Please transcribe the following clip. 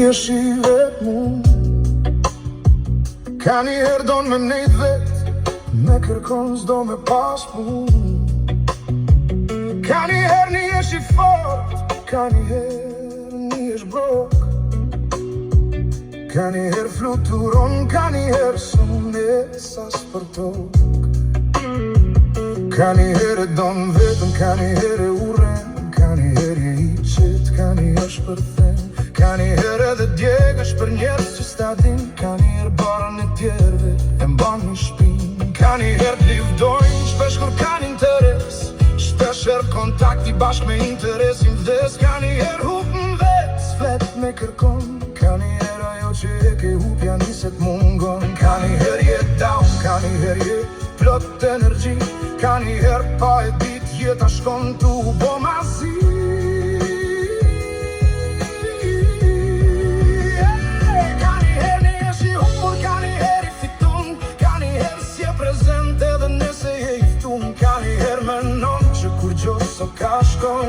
jesh i vetë mu. Ka njëherë don me nejt vet, me kërkon s'do me pas mu. Ka njëherë një jesh i fort, ka njëherë një jesh brok. Ka njëherë fluturon, ka njëherë sumnesas për tok. Ka njëherë don vetën, ka njëherë urren, ka njëherë je i qet, ka njëherë shpërthen. Ka njëherë edhe djegësh për njerës që s'ta din. Ka njëherë barën e tjerve e mban një shpin. Ka njëherë t'livdojnë, shpesh kur ka një interes. Shpesher kontakti bashk me interesin vdes. Ka njëherë hup në vet, s'flet me kërkon. Ka njëherë ajo që e ke hupja niset mungon. Ka njëherë je down, ka njëherë je plot energji. Ka njëherë pa e dit jeta shkon tu bo mazi. Ka njëherë një jesh i humor, ka njëherë i fitun. Ka njëherë si e prezent edhe nëse je i ftun. Ka njëherë menon që kur gjo so ka shkon.